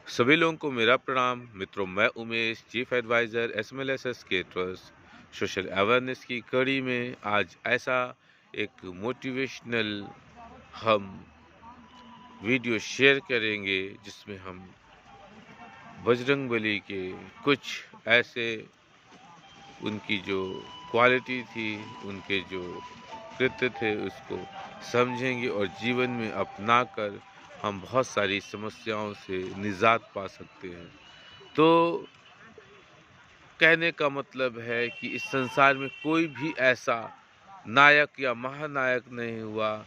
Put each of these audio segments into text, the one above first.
सभी लोगों को मेरा प्रणाम। मित्रों, मैं उमेश, चीफ एडवाइज़र एसएमएलएसएस के ट्रस्ट सोशल अवेयरनेस की कड़ी में आज ऐसा एक मोटिवेशनल हम वीडियो शेयर करेंगे जिसमें हम बजरंगबली के कुछ ऐसे उनकी जो क्वालिटी थी, उनके जो कृत्य थे उसको समझेंगे और जीवन में अपनाकर हम बहुत सारी समस्याओं से निजात पा सकते हैं। तो कहने का मतलब है कि इस संसार में कोई भी ऐसा नायक या महानायक नहीं हुआ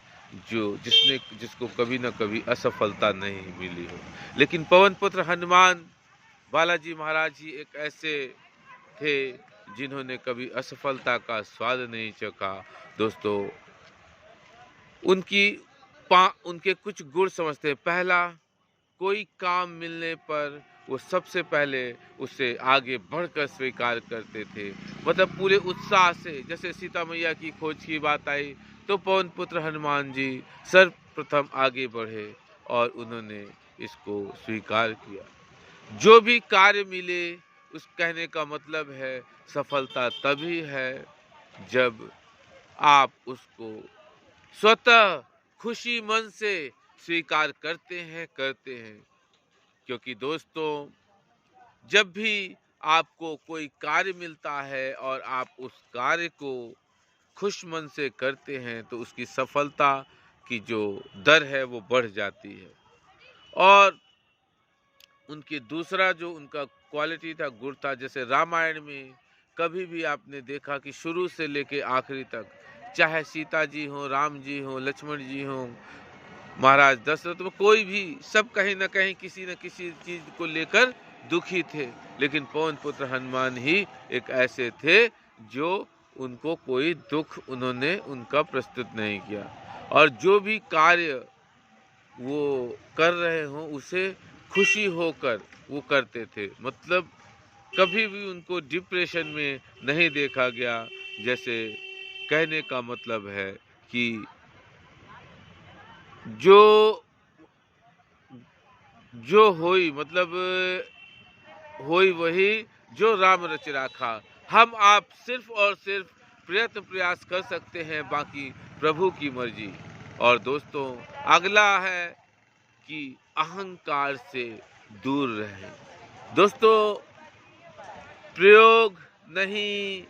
जिसको कभी न कभी असफलता नहीं मिली हो। लेकिन पवन पुत्र हनुमान बालाजी महाराज जी एक ऐसे थे जिन्होंने कभी असफलता का स्वाद नहीं चखा। दोस्तों, उनके कुछ गुण समझते हैं। पहला, कोई काम मिलने पर वो सबसे पहले उसे आगे बढ़कर स्वीकार करते थे। मतलब पूरे उत्साह से। जैसे सीता मैया की खोज की बात आई तो पवन पुत्र हनुमान जी सर्वप्रथम आगे बढ़े और उन्होंने इसको स्वीकार किया। जो भी कार्य मिले, उस कहने का मतलब है सफलता तभी है जब आप उसको स्वतः खुशी मन से स्वीकार करते हैं। क्योंकि दोस्तों, जब भी आपको कोई कार्य मिलता है और आप उस कार्य को खुश मन से करते हैं तो उसकी सफलता की जो दर है वो बढ़ जाती है। और उनकी दूसरा जो उनका क्वालिटी था, गुण था, जैसे रामायण में कभी भी आपने देखा कि शुरू से लेके आखिरी तक, चाहे सीता जी हों, राम जी हों, लक्ष्मण जी हों, महाराज दशरथ, में कोई भी, सब कहीं न कहीं किसी न किसी चीज को लेकर दुखी थे। लेकिन पवन पुत्र हनुमान ही एक ऐसे थे जो उनको कोई दुख उन्होंने उनका प्रस्तुत नहीं किया। और जो भी कार्य वो कर रहे हों उसे खुशी होकर वो करते थे। मतलब कभी भी उनको डिप्रेशन में नहीं देखा गया। जैसे कहने का मतलब है कि जो जो होई, मतलब होई वही जो राम रच राखा। हम आप सिर्फ और सिर्फ प्रयत्न प्रयास कर सकते हैं, बाकी प्रभु की मर्जी। और दोस्तों, अगला है कि अहंकार से दूर रहें। दोस्तों, प्रयोग नहीं,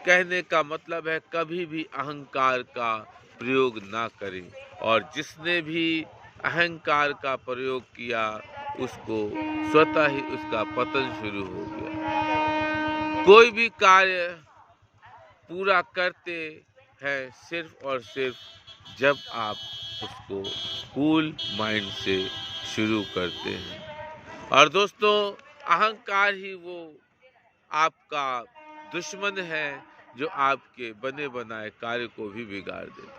कहने का मतलब है कभी भी अहंकार का प्रयोग ना करें। और जिसने भी अहंकार का प्रयोग किया उसको स्वतः ही उसका पतन शुरू हो गया। कोई भी कार्य पूरा करते हैं सिर्फ और सिर्फ जब आप उसको कूल माइंड से शुरू करते हैं। और दोस्तों, अहंकार ही वो आपका दुश्मन है जो आपके बने बनाए कार्य को भी बिगाड़ देता है।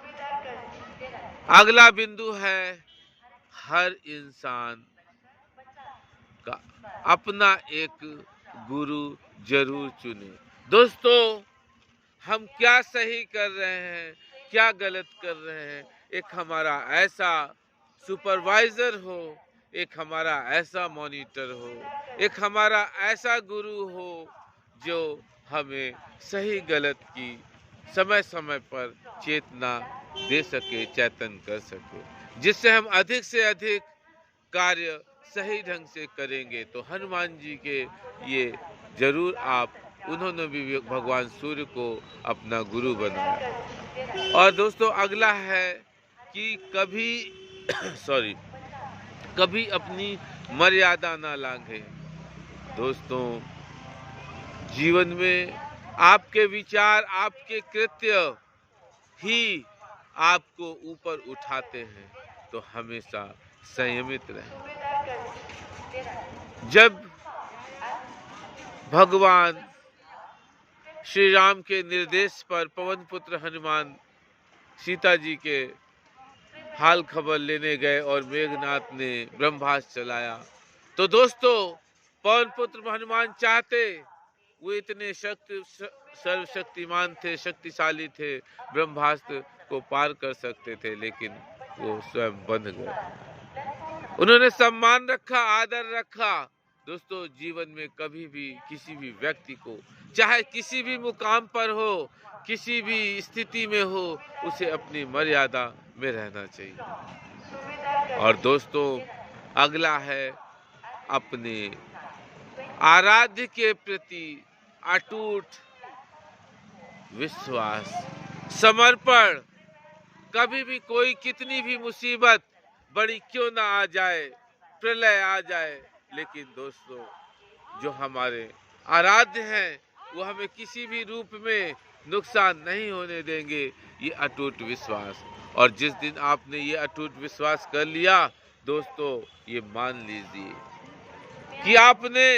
अगला बिंदु है, हर इंसान का अपना एक गुरु जरूर चुने। दोस्तों, हम क्या सही कर रहे हैं, क्या गलत कर रहे हैं, एक हमारा ऐसा सुपरवाइजर हो, एक हमारा ऐसा मॉनिटर हो, एक हमारा ऐसा गुरु हो जो हमें सही गलत की समय समय पर चेतना दे सके, चेतन कर सके, जिससे हम अधिक से अधिक कार्य सही ढंग से करेंगे। तो हनुमान जी के ये जरूर आप, उन्होंने भी भगवान सूर्य को अपना गुरु बनाया। और दोस्तों, अगला है कि कभी सॉरी कभी अपनी मर्यादा ना लांघें। दोस्तों, जीवन में आपके विचार, आपके कृत्य ही आपको ऊपर उठाते हैं, तो हमेशा संयमित रहें। जब भगवान श्री राम के निर्देश पर पवन पुत्र हनुमान सीता जी के हाल खबर लेने गए और मेघनाथ ने ब्रह्मास्त्र चलाया, तो दोस्तों, पवन पुत्र हनुमान चाहते, वो इतने सर्वशक्तिमान थे, शक्तिशाली थे, ब्रह्मास्त्र को पार कर सकते थे, लेकिन वो स्वयं बंध गए। उन्होंने सम्मान रखा, आदर रखा। दोस्तों, जीवन में कभी भी किसी भी व्यक्ति को, चाहे किसी भी मुकाम पर हो, किसी भी स्थिति में हो, उसे अपनी मर्यादा में रहना चाहिए। और दोस्तों, अगला है अपने आराध्य के प्रति अटूट विश्वास, समर्पण। कभी भी कोई कितनी भी मुसीबत बड़ी क्यों ना आ जाए, प्रलय आ जाए, लेकिन दोस्तों, जो हमारे आराध्य हैं वो हमें किसी भी रूप में नुकसान नहीं होने देंगे। ये अटूट विश्वास। और जिस दिन आपने ये अटूट विश्वास कर लिया दोस्तों, ये मान लीजिए कि आपने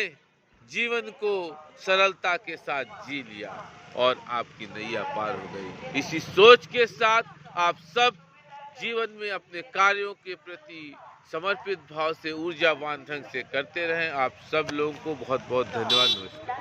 जीवन को सरलता के साथ जी लिया और आपकी नैया पार हो गई। इसी सोच के साथ आप सब जीवन में अपने कार्यों के प्रति समर्पित भाव से ऊर्जावान ढंग से करते रहें। आप सब लोगों को बहुत बहुत धन्यवाद। नमस्कार।